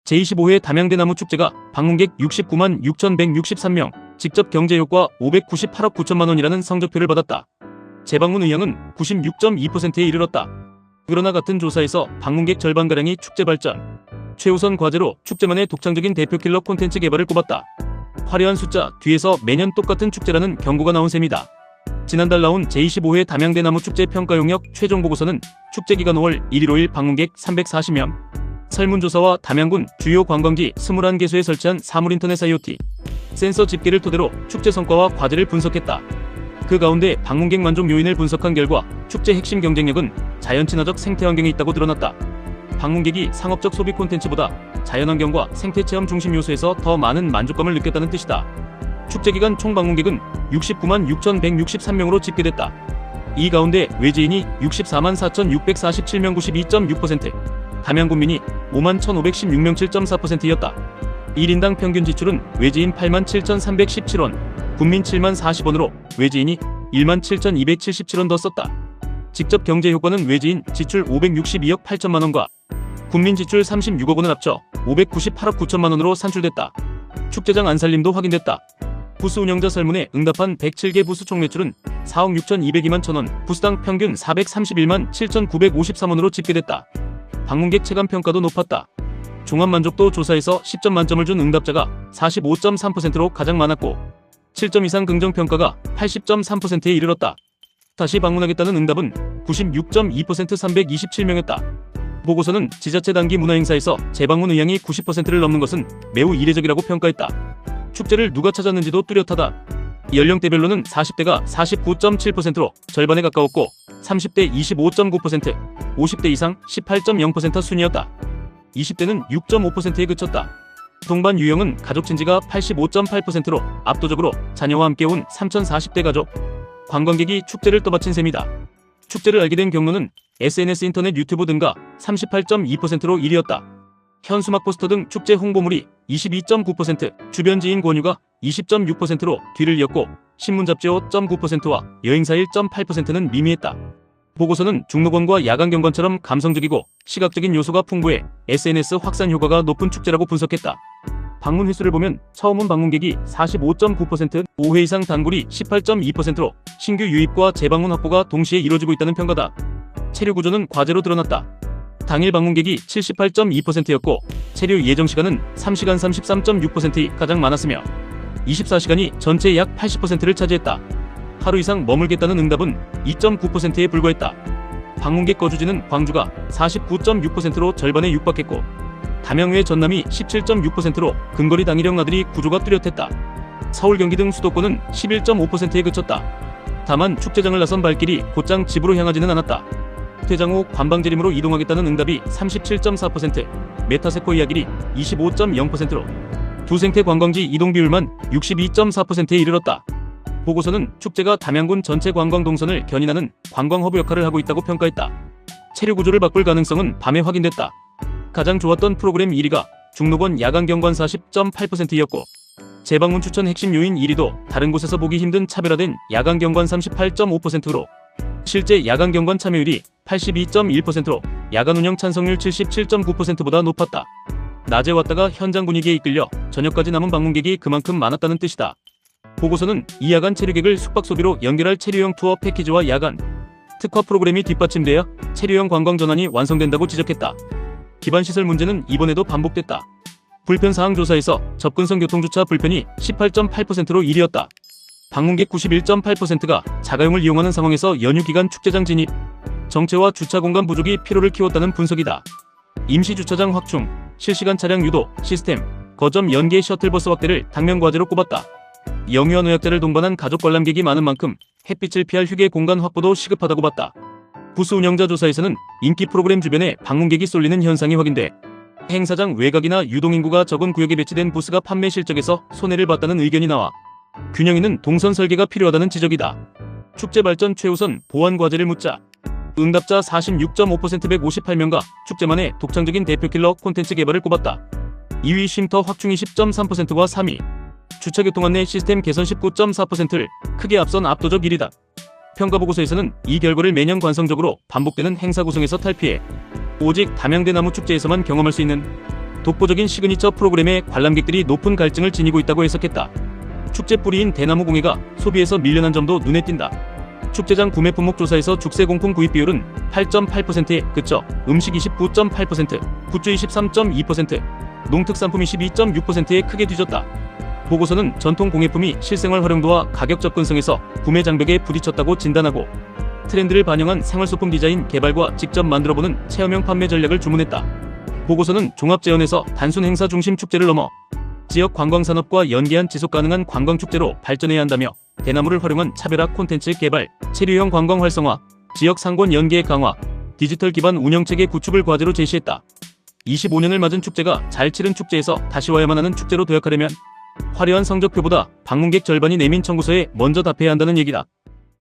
제25회 담양대나무 축제가 방문객 69만 6,163명, 직접 경제효과 598억 9천만 원이라는 성적표를 받았다. 재방문 의향은 96.2%에 이르렀다. 그러나 같은 조사에서 방문객 절반가량이 축제 발전, 최우선 과제로 축제만의 독창적인 대표 킬러 콘텐츠 개발을 꼽았다. 화려한 숫자 뒤에서 매년 똑같은 축제라는 경고가 나온 셈이다. 지난달 나온 제25회 담양대나무 축제 평가 용역 최종 보고서는 축제 기간 5월 1일 5일 방문객 340명, 설문조사와 담양군 주요 관광지 21개소에 설치한 사물인터넷 IoT 센서 집계를 토대로 축제 성과와 과제를 분석했다. 그 가운데 방문객 만족 요인을 분석한 결과 축제 핵심 경쟁력은 자연 친화적 생태 환경에 있다고 드러났다. 방문객이 상업적 소비 콘텐츠보다 자연환경과 생태체험 중심 요소에서 더 많은 만족감을 느꼈다는 뜻이다. 축제 기간 총 방문객은 69만 6,163명으로 집계됐다. 이 가운데 외지인이 64만 4,647명 92.6%, 담양군민이 5만 1,516명 7.4%였다. 1인당 평균 지출은 외지인 8만 7,317원, 군민 7만 40원으로 외지인이 1만 7,277원 더 썼다. 직접 경제 효과는 외지인 지출 562억 8천만 원과 군민 지출 36억 원을 합쳐 598억 9천만 원으로 산출됐다. 축제장 안살림도 확인됐다. 부스 운영자 설문에 응답한 107개 부스 총 매출은 4억 6,202만 천원, 부스당 평균 431만 7,953원으로 집계됐다. 방문객 체감 평가도 높았다. 종합만족도 조사에서 10점 만점을 준 응답자가 45.3%로 가장 많았고 7점 이상 긍정평가가 80.3%에 이르렀다. 다시 방문하겠다는 응답은 96.2% 327명이었다. 보고서는 지자체 단기 문화행사에서 재방문 의향이 90%를 넘는 것은 매우 이례적이라고 평가했다. 축제를 누가 찾았는지도 뚜렷하다. 연령대별로는 40대가 49.7%로 절반에 가까웠고 30대 25.9%, 50대 이상 18.0% 순이었다. 20대는 6.5%에 그쳤다. 동반 유형은 가족 친지가 85.8%로 압도적으로 자녀와 함께 온 3,040대 가족, 관광객이 축제를 떠받친 셈이다. 축제를 알게 된 경로는 SNS, 인터넷, 유튜브 등가 38.2%로 1위였다. 현수막, 포스터 등 축제 홍보물이 22.9%, 주변 지인 권유가 20.6%로 뒤를 이었고 신문 잡지 5.9%와 여행사 1.8%는 미미했다. 보고서는 중록원과 야간경관처럼 감성적이고 시각적인 요소가 풍부해 SNS 확산 효과가 높은 축제라고 분석했다. 방문 횟수를 보면 처음 온 방문객이 45.9%, 5회 이상 단골이 18.2%로 신규 유입과 재방문 확보가 동시에 이루어지고 있다는 평가다. 체류 구조는 과제로 드러났다. 당일 방문객이 78.2%였고 체류 예정 시간은 3시간 33.6%이 가장 많았으며 24시간이 전체의 약 80%를 차지했다. 하루 이상 머물겠다는 응답은 2.9%에 불과했다. 방문객 거주지는 광주가 49.6%로 절반에 육박했고 담양 외 전남이 17.6%로 근거리 당일형 나들이 구조가 뚜렷했다. 서울, 경기 등 수도권은 11.5%에 그쳤다. 다만 축제장을 나선 발길이 곧장 집으로 향하지는 않았다. 퇴장 후 관방재림으로 이동하겠다는 응답이 37.4%, 메타세포 이야길이 25.0%로 두 생태 관광지 이동 비율만 62.4%에 이르렀다. 보고서는 축제가 담양군 전체 관광 동선을 견인하는 관광 허브 역할을 하고 있다고 평가했다. 체류 구조를 바꿀 가능성은 밤에 확인됐다. 가장 좋았던 프로그램 1위가 중록원 야간경관 40.8%였고 재방문 추천 핵심 요인 1위도 다른 곳에서 보기 힘든 차별화된 야간경관 38.5%로 실제 야간경관 참여율이 82.1%로 야간 운영 찬성률 77.9%보다 높았다. 낮에 왔다가 현장 분위기에 이끌려 저녁까지 남은 방문객이 그만큼 많았다는 뜻이다. 보고서는 이 야간 체류객을 숙박 소비로 연결할 체류형 투어 패키지와 야간 특화 프로그램이 뒷받침되어 체류형 관광 전환이 완성된다고 지적했다. 기반시설 문제는 이번에도 반복됐다. 불편사항 조사에서 접근성 교통주차 불편이 18.8%로 1위였다. 방문객 91.8%가 자가용을 이용하는 상황에서 연휴 기간 축제장 진입, 정체와 주차 공간 부족이 피로를 키웠다는 분석이다. 임시 주차장 확충, 실시간 차량 유도 시스템, 거점 연계 셔틀버스 확대를 당면 과제로 꼽았다. 영유아 노약자를 동반한 가족 관람객이 많은 만큼 햇빛을 피할 휴게 공간 확보도 시급하다고 봤다. 부스 운영자 조사에서는 인기 프로그램 주변에 방문객이 쏠리는 현상이 확인돼 행사장 외곽이나 유동인구가 적은 구역에 배치된 부스가 판매 실적에서 손해를 봤다는 의견이 나와 균형 있는 동선 설계가 필요하다는 지적이다. 축제 발전 최우선 보안 과제를 묻자 응답자 46.5% 158명과 축제만의 독창적인 대표 킬러 콘텐츠 개발을 꼽았다. 2위 쉼터 확충 20.3%와 3위 주차교통 안내 시스템 개선 19.4%를 크게 앞선 압도적 1위다. 평가보고서에서는 이 결과를 매년 관성적으로 반복되는 행사 구성에서 탈피해 오직 담양대나무 축제에서만 경험할 수 있는 독보적인 시그니처 프로그램에 관람객들이 높은 갈증을 지니고 있다고 해석했다. 축제 뿌리인 대나무공예가 소비에서 밀려난 점도 눈에 띈다. 축제장 구매 품목 조사에서 죽세공품 구입 비율은 8.8%에 그쳐 음식 29.8%, 굿즈 23.2%, 농특산품 22.6%에 크게 뒤졌다. 보고서는 전통 공예품이 실생활 활용도와 가격 접근성에서 구매 장벽에 부딪혔다고 진단하고 트렌드를 반영한 생활소품 디자인 개발과 직접 만들어보는 체험형 판매 전략을 주문했다. 보고서는 종합재현에서 단순 행사 중심 축제를 넘어 지역 관광산업과 연계한 지속가능한 관광축제로 발전해야 한다며 대나무를 활용한 차별화 콘텐츠 개발, 체류형 관광 활성화, 지역 상권 연계 강화, 디지털 기반 운영체계 구축을 과제로 제시했다. 25년을 맞은 축제가 잘 치른 축제에서 다시 와야만 하는 축제로 도약하려면 화려한 성적표보다 방문객 절반이 내민 청구서에 먼저 답해야 한다는 얘기다.